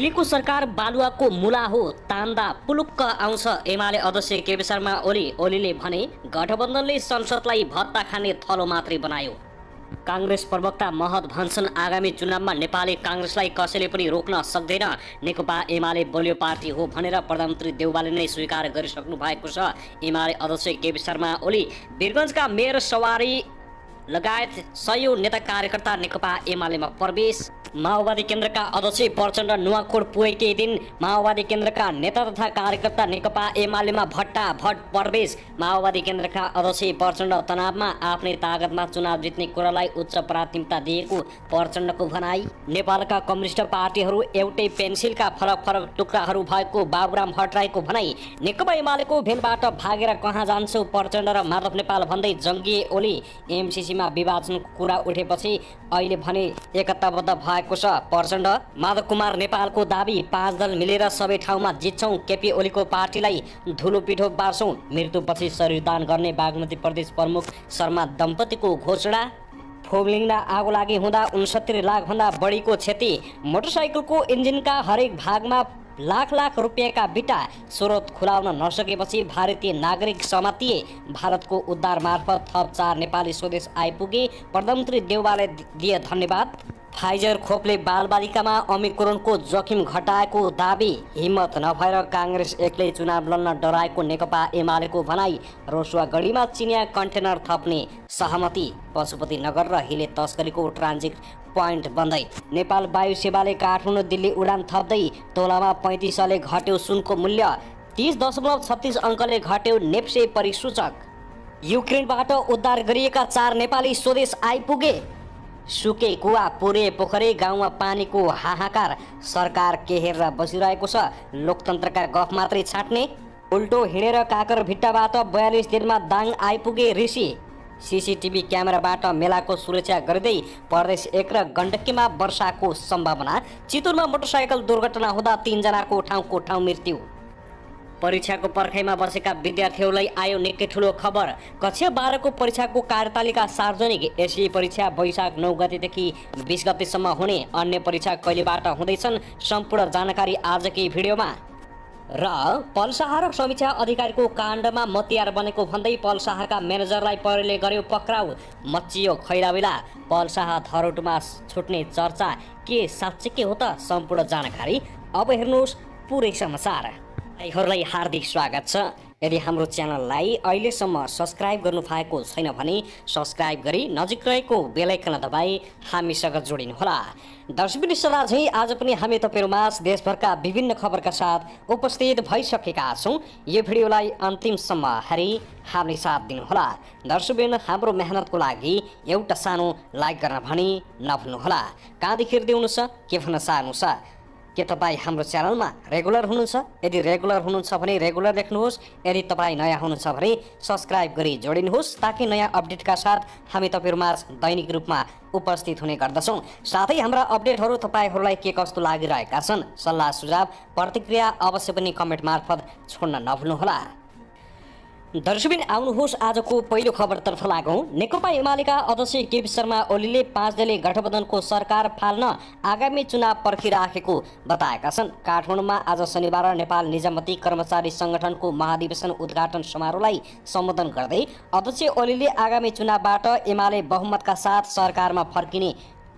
अहिलेको सरकार बालुवाको मुला हो, तान्दा पुलुक्क आउँछ एमाले अध्यक्ष केपी शर्मा ओलीले भने गठबन्धनले संसदलाई भत्ता खाने थलो मात्रै बनायो। काङ्ग्रेस प्रवक्ता महत भन्छन् आगामी चुनावमा नेपाली काङ्ग्रेसलाई कसैले पनि रोक्न सक्दैन। नेकपा एमाले बलियो पार्टी हो भनेर प्रधानमन्त्री देउवाले नै स्वीकार गरिसक्नु भएको छ। एमाले अध्यक्ष केपी शर्मा ओली वीरगञ्जका मेयर सवारी लगायत सयौं नेता कार्यकर्ता नेकपा एमालेमा प्रवेश। माओवादी केन्द्रका अध्यक्ष प्रचण्ड नुवाकोट पुगेकै दिन माओवादी केन्द्रका नेता तथा कार्यकर्ता नेकपा एमालेमा भट्टाभट प्रवेश। माओवादी केन्द्रका अध्यक्ष प्रचण्ड तनावमा आफ्नै तागतमा चुनाव जित्ने कुरालाई उच्च प्राथमिकता दिएको प्रचण्डको भनाई। नेपालका कम्युनिस्ट पार्टीहरू एउटै पेन्सिलका फरक फरक टुक्राहरू भएको बाबुराम भट्टराईको भनाई। नेकपा एमालेको भेलबाट भागेर कहाँ जान्छौ प्रचण्ड र माधव नेपाल भन्दै जङ्गिए ओली। एमसिसीमा विभाजनको कुरा उठेपछि अहिले भने एकताबद्ध भएको छ प्रचण्ड। माधव कुमार नेपालको दाबी 5 दल मिलेर सबै ठाउँमा जित्छौं, केपी ओलीको पार्टीलाई धुलो पिठो बार्छौं। मृत्युपछि शरीरदान गर्ने बागमती प्रदेश प्रमुख शर्मा दम्पतिको घोषणा। फोबलिङमा आगो लागि हुँदा 69 लाखभन्दा बढीको क्षति। मोटरसाइकलको इन्जिनका हरेक भागमा लाख रुपियाँका बिटा। स्रोत खुलाउन नसकेपछि भारतीय नागरिक समातिए। भारतको उद्धार मार्फत थप 4 नेपाली स्वदेश आइपुगे, प्रधानमन्त्री देउवाले दिए धन्यवाद। फाइजर खोपले बालबालिकामा ओमिक्रोनको जोखिम घटाएको दाबी। हिम्मत नभएर काङ्ग्रेस एक्लै चुनाव लड्न डराएको नेकपा एमालेको भनाई। रोसुवागढीमा चिनिया कन्टेनर थप्ने सहमति। पशुपति नगर र हिले तस्करीको ट्रान्जिट पोइन्ट बन्दै। नेपाल वायु सेवाले काठमाडौँ दिल्ली उडान थप्दै। तोलामा 35ले घट्यो सुनको मूल्य। 30.36 अङ्कले घट्यो नेप्से परिसूचक। युक्रेनबाट उद्धार गरिएका 4 नेपाली स्वदेश आइपुगे। सुके कुवा पुरे पोखरे गाउँमा पानीको हाहाकार। सरकार के हेरेर बसिरहेको छ? लोकतन्त्रका गफ मात्रै छाट्ने। उल्टो हिँडेर काकर भिट्टाबाट 42 दिनमा दाङ आइपुगे ऋषि। सीसीटीभी क्यामेराबाट मेलाको सुरक्षा गर्दै प्रदेश 1 र गण्डकीमा वर्षाको सम्भावना। चितुरमा मोटरसाइकल दुर्घटना हुँदा 3 जनाको ठाउँको ठाउँ मृत्यु। परीक्षाको पर्खाइमा बसेका विद्यार्थीहरूलाई आयो निकै ठुलो खबर। कक्षा 12 को परीक्षाको कार्यतालिका सार्वजनिक। एसई परीक्षा वैशाख 9 गतेदेखि 20 गतेसम्म हुने। अन्य परीक्षा कहिलेबाट हुँदैछन् सम्पूर्ण जानकारी आजकै भिडियोमा। र पल शाह र समीक्षा अधिकारीको काण्डमा मतियार बनेको भन्दै पल शाहका म्यानेजरलाई प्रहरीले गर्यो पक्राउ। मचियो खैराबिला। पल शाह धरोटुमा छुट्ने चर्चा के साँच्चै के हो त? सम्पूर्ण जानकारी अब हेर्नुहोस् पुरै समाचार। यहाँहरूलाई हार्दिक स्वागत छ। यदि हाम्रो च्यानललाई अहिलेसम्म सब्स्क्राइब गर्नु भएको छैन भने सब्स्क्राइब गरी नजिक रहेको बेल आइकन दबाई हामीसँग जोडिनुहोला। दर्शक सदा झैं आज पनि हामी तपाईहरुमाझ देशभरका विभिन्न खबरका साथ उपस्थित भइसकेका छौं। यो भिडियोलाई अन्तिमसम्म हेरी हामीले साथ दिनुहोला। दर्शकबिन हाम्रो मेहनतको लागि एउटा सानो लाइक गर्न भनी नभुल्नुहोला। कहाँदेखि हेर्दै हुनुहुन्छ, के भन्न चाहनुहुन्छ? के तपाईँ हाम्रो च्यानलमा रेगुलर हुनुहुन्छ? यदि रेगुलर हुनुहुन्छ भने रेगुलर देख्नुहोस्। यदि तपाईँ नयाँ हुनुहुन्छ भने सब्स्क्राइब गरी जोडिनुहोस् ताकि नयाँ अपडेटका साथ हामी तपाईहरुमाझ दैनिक रूपमा उपस्थित हुने गर्दछौँ। साथै हाम्रा अपडेटहरू तपाईहरूलाई के कस्तो लागिरहेका छन्, सल्लाह सुझाव प्रतिक्रिया अवश्य पनि कमेन्ट मार्फत छोड्न नभुल्नुहोला। दर्शकबिन आउनुहोस् आजको पहिलो खबरतर्फ लागौं। नेकपा एमालेका अध्यक्ष केपी शर्मा ओलीले 5 दलीय गठबन्धनको सरकार फाल्न आगामी चुनाव पर्खिराखेको बताएका छन्। काठमाडौँमा आज शनिबार नेपाल निजामती कर्मचारी संगठनको महाधिवेशन उद्घाटन समारोहलाई सम्बोधन गर्दै अध्यक्ष ओलीले आगामी चुनावबाट एमाले बहुमतका साथ सरकारमा फर्किने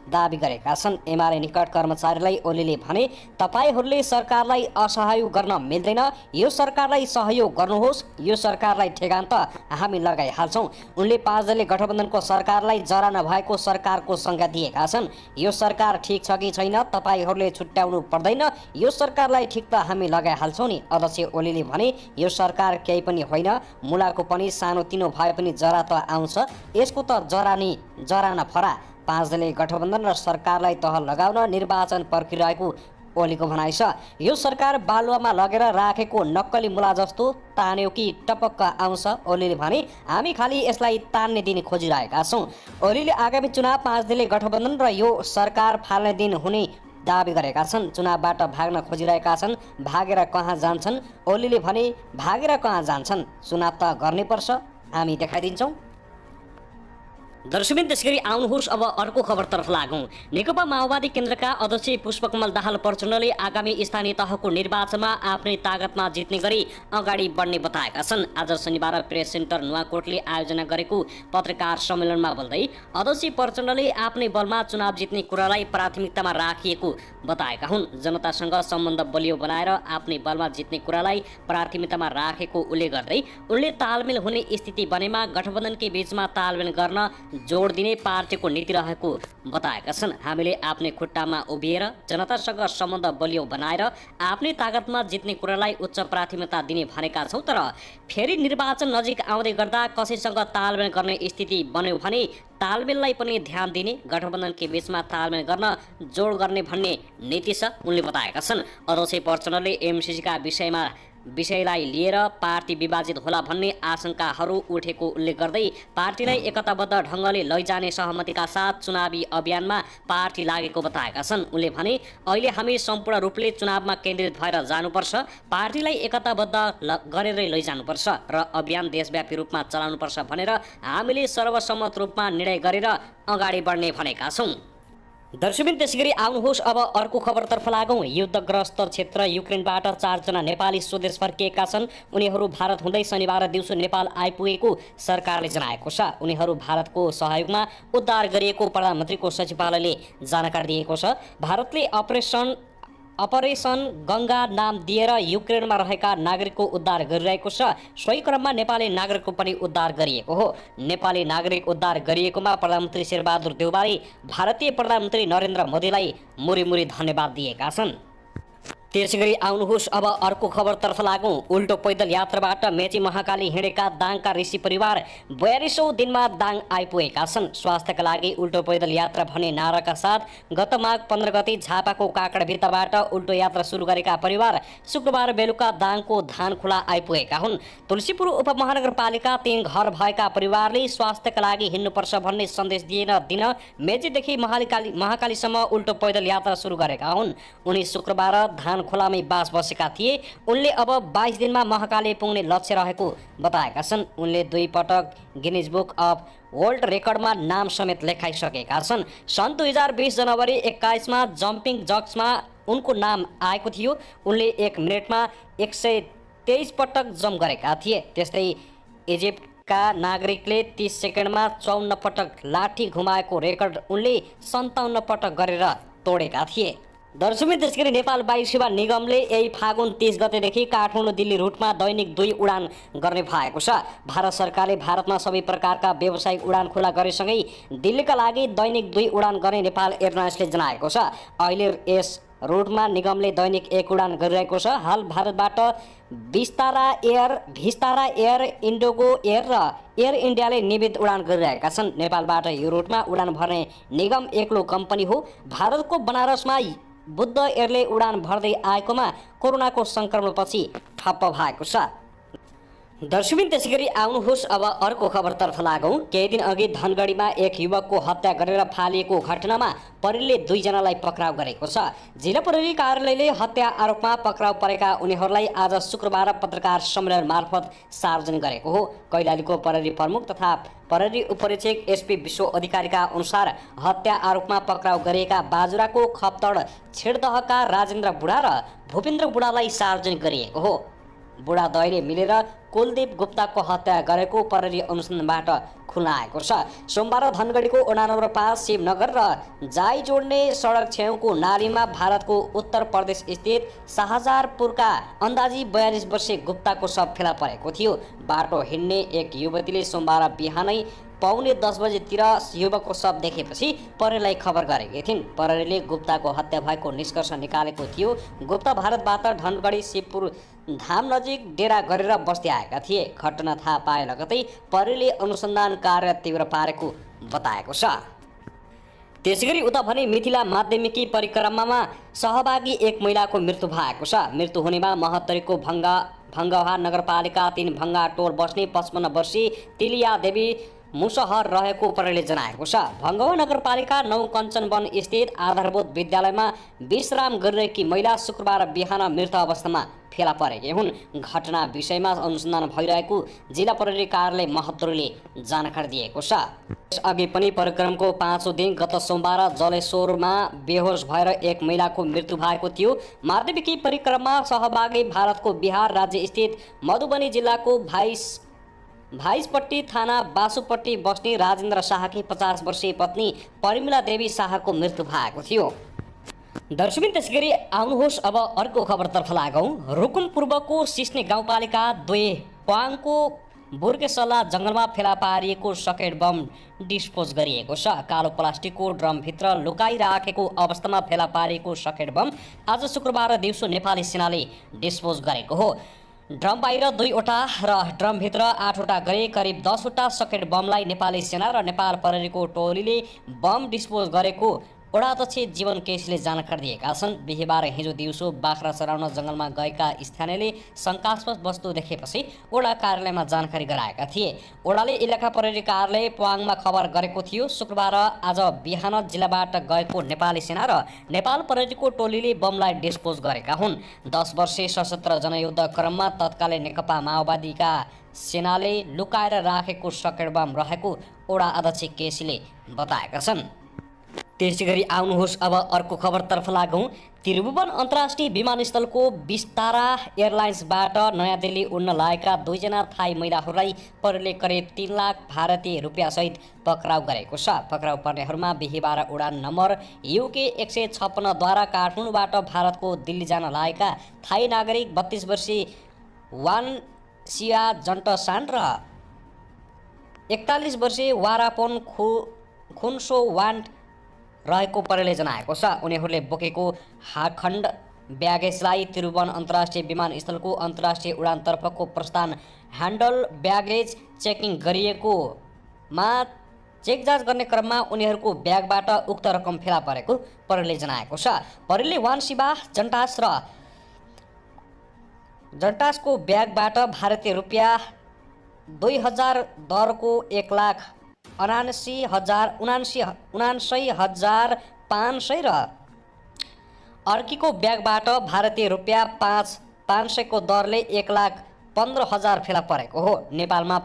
दाबी गरेका छन्। एमाले निकट कर्मचारीलाई ओलीले भने तपाईहरूले सरकारलाई असहयोग गर्न मिल्दैन, यो सरकारलाई सहयोग गर्नुहोस्, यो सरकारलाई ठेगान त हामी लगाइहाल्छौँ। उनले 5 दलीय गठबन्धनको सरकारलाई जरा नभएको सरकारको संज्ञा दिएका छन्। यो सरकार ठिक छ कि छैन तपाईहरूले छुट्याउनु पर्दैन, यो सरकारलाई ठिक त हामी लगाइहाल्छौँ नि। अध्यक्ष ओलीले भने यो सरकार केही पनि होइन, मुलाको पनि सानोतिनो भए पनि जरा त आउँछ, यसको त जरा नफरा। 5 दलीय गठबन्धन र सरकारलाई तह लगाउन निर्वाचन पर्खिरहेको ओलीको भनाइ छ। यो सरकार बालुवामा लगेर राखेको नक्कली मुला जस्तो तान्यो कि टपक्क आउँछ। ओलीले भने हामी खालि यसलाई तान्ने दिन खोजिरहेका छौँ। ओलीले आगामी चुनाव 5 दलीय गठबन्धन र यो सरकार फाल्ने दिन हुने दाबी गरेका छन्। चुनावबाट भाग्न खोजिरहेका छन्, भागेर कहाँ जान्छन्? ओलीले भने भागेर कहाँ जान्छन्, चुनाव त गर्नै पर्छ, हामी देखाइदिन्छौँ। दर्शकबिन त्यसगरी आउनुहोस् अब अर्को खबरतर्फ लागौं। नेकपा माओवादी केन्द्रका अध्यक्ष पुष्पकमल दाहाल प्रचण्डले आगामी स्थानीय तहको निर्वाचनमा आफ्नै तागतमा जित्ने गरी अगाडि बढ्ने बताएका छन्। आज शनिबार प्रेस सेन्टर नुवाकोटले आयोजना गरेको पत्रकार सम्मेलनमा बोल्दै अध्यक्ष प्रचण्डले आफ्नै बलमा चुनाव जित्ने कुरालाई प्राथमिकतामा राखिएको बताएका हुन्। जनतासँग सम्बन्ध बलियो बनाएर आफ्नै बलमा जित्ने कुरालाई प्राथमिकतामा राखेको उल्लेख गर्दै उनले तालमेल हुने स्थिति बनेमा गठबन्धनकै बीचमा तालमेल गर्न जोड दिने पार्टीको नीति रहेको बताएका छन्। हामीले आफ्नै खुट्टामा उभिएर जनतासँग सम्बन्ध बलियो बनाएर आफ्नै तागतमा जित्ने कुरालाई उच्च प्राथमिकता दिने भनेका छौँ, तर फेरि निर्वाचन नजिक आउँदै गर्दा कसैसँग तालमेल गर्ने स्थिति बन्यो भने तालमेललाई पनि ध्यान दिने, गठबन्धनकै बीचमा तालमेल गर्न जोड गर्ने भन्ने नीति छ उनले बताएका छन्। अध्यक्ष प्रचण्डले एमसिसीका विषयलाई लिएर पार्टी विभाजित होला भन्ने आशंकाहरू उठेको उल्लेख गर्दै पार्टीलाई एकताबद्ध ढङ्गले लैजाने सहमतिका साथ चुनावी अभियानमा पार्टी लागेको बताएका छन्। उनले भने अहिले हामी सम्पूर्ण रूपले चुनावमा केन्द्रित भएर जानुपर्छ, पार्टीलाई एकताबद्ध गरेरै लैजानुपर्छ र अभियान देशव्यापी रूपमा चलाउनुपर्छ भनेर हामीले सर्वसम्मत रूपमा निर्णय गरेर अगाडि बढ्ने भनेका छौँ। दर्शकबिन त्यसैगरी आउनुहोस् अब अर्को खबरतर्फ लागौं। युद्धग्रस्त क्षेत्र युक्रेनबाट 4 जना नेपाली स्वदेश फर्किएका छन्। उनीहरू भारत हुँदै शनिबार दिउँसो नेपाल आइपुगेको सरकारले जनाएको छ। उनीहरू भारतको सहयोगमा उद्धार गरिएको प्रधानमन्त्रीको सचिवालयले जानकारी दिएको छ। भारतले अपरेसन गङ्गा नाम दिएर युक्रेनमा रहेका नागरिकको उद्धार गरिरहेको छ। सोही क्रममा नेपाली नागरिकको पनि उद्धार गरिएको हो। नेपाली नागरिक उद्धार गरिएकोमा प्रधानमन्त्री शेरबहादुर देउवाले भारतीय प्रधानमन्त्री नरेन्द्र मोदीलाई मुरी धन्यवाद दिएका छन्। त्यसैगरी आउनुहोस् अब अर्को खबरतर्फ लागौं। उल्टो पैदल यात्राबाट मेची महाकाली हिँडेका दाङका ऋषि परिवार 42औं दिनमा दाङ आइपुगेका छन्। स्वास्थ्यका लागि उल्टो पैदल यात्रा भन्ने नाराका साथ गत माघ 15 गते झापाको काकडभित्रबाट उल्टो यात्रा सुरु गरेका परिवार शुक्रबार बेलुका दाङको धानखोला आइपुगेका हुन्। तुलसीपुर उपमहानगरपालिका 3 घर भएका परिवारले स्वास्थ्यका लागि हिँड्नुपर्छ भन्ने सन्देश दिन मेचीदेखि महाकालीसम्म उल्टो पैदल यात्रा सुरु गरेका हुन्। उनी शुक्रबार खोलामै बास बसेका थिए। उनले अब 22 दिनमा महाकाली पुग्ने लक्ष्य रहेको बताएका छन्। उनले 2 पटक गिनिज बुक अफ वर्ल्ड रेकर्डमा नाम समेत लेखाइसकेका छन्। सन् 2020 जनवरी 21 मा जम्पिङ जक्समा उनको नाम आएको थियो। उनले 1 मिनेटमा 123 पटक जम्प गरेका थिए। त्यस्तै इजिप्टका नागरिकले 30 सेकेन्डमा 54 पटक लाठी घुमाएको रेकर्ड उनले 57 पटक गरेर तोडेका थिए। दर्शकबिन त्यसैगरी नेपाल वायु सेवा निगमले यही फागुन 30 गतेदेखि काठमाडौँ दिल्ली रुटमा दैनिक 2 उडान गर्ने भएको छ। भारत सरकारले भारतमा सबै प्रकारका व्यावसायिक उडान खुला गरेसँगै दिल्लीका लागि दैनिक 2 उडान गर्ने नेपाल एयरलाइन्सले जनाएको छ। अहिले यस रुटमा निगमले दैनिक 1 उडान गरिरहेको छ। हाल भारतबाट विस्तारा एयर, इन्डिगो एयर र एयर इन्डियाले नियमित उडान गरिरहेका छन्। नेपालबाट यो रुटमा उडान भर्ने निगम एक्लो कम्पनी हो। भारतको बनारसमा बुद्ध एयरले उडान भर्दै आएकोमा कोरोनाको सङ्क्रमणपछि ठप्प भएको छ। दर्शकबिन त्यसैगरी आउनुहोस् अब अर्को खबरतर्फ लागौं। केही दिन अघि धनगढीमा एक युवकको हत्या गरेर फालिएको घटनामा प्रहरीले 2 जनालाई पक्राउ गरेको छ। जिल्ला प्रहरी कार्यालयले हत्या आरोपमा पक्राउ परेका उनीहरूलाई आज शुक्रबार पत्रकार सम्मेलन मार्फत सार्वजनिक गरेको हो। कैलालीको प्रहरी प्रमुख तथा प्रहरी उपरीक्षक एसपी विश्व अधिकारीका अनुसार हत्या आरोपमा पक्राउ गरिएका बाजुराको खप्तड छेडदहका राजेन्द्र बुढा र भूपेन्द्र बुढालाई सार्वजनिक गरिएको हो। बुढा दहीले मिलेर कुलदीप गुप्ताको हत्या गरेको प्रहरी अनुसन्धानबाट खुल्न आएको छ। सोमबार धनगढीको वडा नम्बर 5 शिवनगर र जाई जोड्ने सडक छेउको नालीमा भारतको उत्तर प्रदेश स्थित शाहजारपुरका अन्दाजी 42 वर्षीय गुप्ताको शव फेला परेको थियो। बाटो हिँड्ने एक युवतीले सोमबार बिहानै पौने 10 बजेतिर युवकको शव देखेपछि प्रहरीलाई खबर गरेकी थिइन्। प्रहरीले गुप्ताको हत्या भएको निष्कर्ष निकालेको थियो। गुप्ता भारतबाट धनगढी शिवपुर धाम नजिक डेरा गरेर बस्दै आएका थिए। घटना थाहा पाए लगतै प्रहरीले अनुसन्धान कार्य तीव्र पारेको बताएको छ। त्यसैगरी उता भने मिथिला माध्यमिकी परिक्रमामा सहभागी एक महिलाको मृत्यु भएको छ। मृत्यु हुनेमा महोत्तरीको भङ्गहा नगरपालिका 3 भङ्गा टोल बस्ने 55 वर्षीय तिलिया देवी मुसहर रहेको प्रहरीले जनाएको छ। भङ्गवा नगरपालिका 9 कञ्चनवन स्थित आधारभूत विद्यालयमा विश्राम गरिरहेकी महिला शुक्रबार बिहान मृत अवस्थामा फेला परेकी हुन्। घटना विषयमा अनुसन्धान भइरहेको जिल्ला प्रहरी कार्यालय महतरुले जानकारी दिएको छ। यसअघि पनि परिक्रमको 5औं दिन गत सोमबार जलेश्वरमा बेहोस भएर एक महिलाको मृत्यु भएको थियो। माध्यमिकी परिक्रमा सहभागी भारतको बिहार राज्य स्थित मधुबनी जिल्लाको भाइसपट्टी थाना बासुपट्टी बस्ने राजेन्द्र शाहकी 50 वर्षीय पत्नी परिमला देवी शाहको मृत्यु भएको थियो। दर्शकबिन त्यसैगरी आउनुहोस् अब अर्को खबरतर्फ लागौँ। रुकुम पूर्वको सिस्ने गाउँपालिका 2 प्वाङको बुर्केसला जङ्गलमा फेला पारिएको सकेट बम डिस्पोज गरिएको छ। कालो प्लास्टिकको ड्रमभित्र लुकाइराखेको अवस्थामा फेला पारिएको सकेट बम आज शुक्रबार दिउँसो नेपाली सेनाले डिस्पोज गरेको हो। ड्रम बाहिर 2वटा र ड्रमभित्र 8वटा गरे करिब 10वटा सकेट बमलाई नेपाली सेना र नेपाल प्रहरीको टोलीले बम डिस्पोज गरेको वडाध्यक्ष जीवन केसीले जानकारी दिएका छन्। बिहिबार हिजो दिउँसो बाख्रा चराउन जङ्गलमा गएका स्थानीयले शङ्कास्पद वस्तु देखेपछि वडा कार्यालयमा जानकारी गराएका थिए। वडाले इलाका प्रहरी कार्यालय प्वाङमा खबर गरेको थियो। शुक्रबार आज बिहान जिल्लाबाट गएको नेपाली सेना र नेपाल प्रहरीको टोलीले बमलाई डिस्पोज गरेका हुन्। 10 वर्षे सशस्त्र जनयुद्ध क्रममा तत्कालीन नेकपा माओवादीका सेनाले लुकाएर राखेको सकेट बम रहेको वडा अध्यक्ष केसीले बताएका छन्। त्यसैगरी आउनुहोस् अब अर्को खबरतर्फ लागौँ। त्रिभुवन अन्तर्राष्ट्रिय विमानस्थलको विस्तारा एयरलाइन्सबाट नयाँ दिल्ली उड्न लागेका 2 जना थाई महिलाहरूलाई प्रहरीले करिब 3 लाख भारतीय रुपियाँसहित पक्राउ गरेको छ। पक्राउ पर्नेहरूमा बिहिबार उडान नम्बर UK 156 द्वारा काठमाडौँबाट भारतको दिल्ली जान लागेका थाई नागरिक 32 वर्षीय वान सिया जन्टसान र 41 वर्षीय वारापोन खुन्सो वान्ट रहेको प्रहरीले जनाएको छ। उनीहरूले बोकेको हाखण्ड ब्यागेजलाई त्रिभुवन अन्तर्राष्ट्रिय विमानस्थलको अन्तर्राष्ट्रिय उडानतर्फको प्रस्थान ह्यान्डल ब्यागेज चेकिङ गरिएकोमा चेक जाँच गर्ने क्रममा उनीहरूको ब्यागबाट उक्त रकम फेला परेको प्रहरीले जनाएको छ। प्रहरीले वान शिवा जन्टासको ब्यागबाट भारतीय रुपियाँ 2000 दरको 1,79,500 र अर्कीको ब्यागबाट भारतीय रुपियाँ 500 को दरले 1,15,000 फेला परेको हो। नेपालमा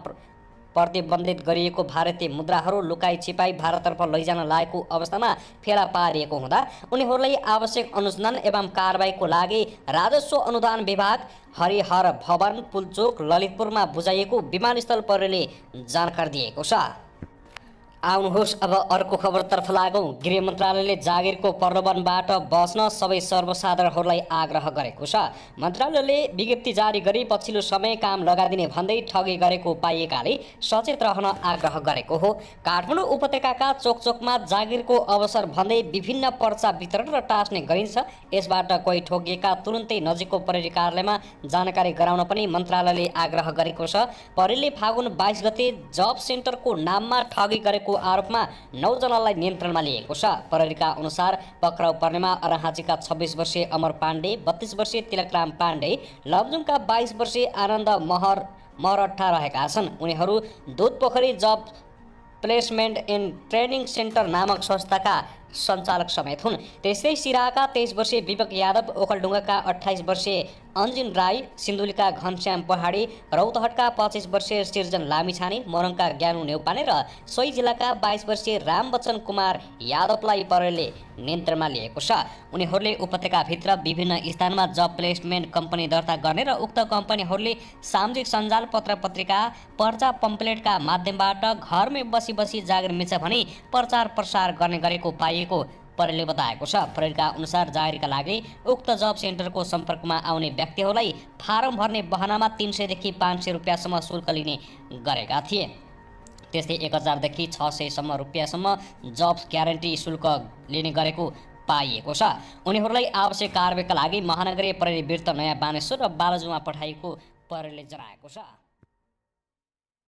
प्रतिबन्धित गरिएको भारतीय मुद्राहरू लुकाई छिपाई भारततर्फ लैजान लागेको अवस्थामा फेला पारिएको हुँदा उनीहरूलाई आवश्यक अनुसन्धान एवं कारबाहीको लागि राजस्व अनुदान विभाग हरिहर भवन पुलचोक ललितपुरमा बुझाइएको विमानस्थल प्रहरीले जानकारी दिएको छ। आउनुहोस् अब अर्को खबरतर्फ लागौँ। गृह मन्त्रालयले जागिरको प्रलोभनबाट बच्न सबै सर्वसाधारणहरूलाई आग्रह गरेको छ। मन्त्रालयले विज्ञप्ति जारी गरी पछिल्लो समय काम लगाइदिने भन्दै ठगी गरेको पाइएकाले सचेत रहन आग्रह गरेको हो। काठमाडौँ उपत्यकाका चोकचोकमा जागिरको अवसर भन्दै विभिन्न पर्चा वितरण र टाँस्ने गरिन्छ। यसबाट कोही ठोगिएका तुरुन्तै नजिकको प्रहरी कार्यालयमा जानकारी गराउन पनि मन्त्रालयले आग्रह गरेको छ। प्रहरीले फागुन 22 गते जब सेन्टरको नाममा ठगी गरेको आरोपमा 9 जनालाई नियन्त्रणमा लिएको छ। प्रहरीका अनुसार पक्राउ पर्नेमा अराहाँचीका 26 वर्षीय अमर पाण्डे, 32 वर्षीय तिलकराम पाण्डे, लमजुङका 22 वर्षीय आनन्द महरठा रहेका छन्। उनीहरू Dudhpokhari job placement and training centre नामक संस्थाका सञ्चालक समेत हुन्। त्यस्तै सिराहाका 23 वर्षीय विवेक यादव, ओखलढुङ्गाका 28 वर्षीय अन्जिन राई, सिन्धुलीका घनश्याम पहाडी, रौतहटका 25 वर्षीय सिर्जन लामिछाने, मोरङका ज्ञानु नेउपाने र सोही जिल्लाका 22 वर्षीय रामबच्चन कुमार यादवलाई प्रहरीले नियन्त्रणमा लिएको छ। उनीहरूले उपत्यकाभित्र विभिन्न स्थानमा जब प्लेसमेन्ट कम्पनी दर्ता गर्ने र उक्त कम्पनीहरूले सामाजिक सञ्जाल पत्र पत्रिका पर्चा पम्पलेटका माध्यमबाट घरमै बसी बसी जागिर मिल्छ भनी प्रचार प्रसार गर्ने गरेको पाइएको प्रहरीले बताएको छ। प्रहरीका अनुसार जागिरका लागि उक्त जब सेन्टरको सम्पर्कमा आउने व्यक्तिहरूलाई फारम भर्ने बहानामा 300 देखि 500 रुपियाँसम्म शुल्क लिने गरेका थिए। त्यस्तै 1000 देखि 600 रुपियाँसम्म जब ग्यारेन्टी शुल्क लिने गरेको पाइएको छ। उनीहरूलाई आवश्यक कारबाहीका लागि महानगरीय प्रहरी वृत्त नयाँ बानेश्वर र बालजुमा पठाइएको प्रहरीले जनाएको छ।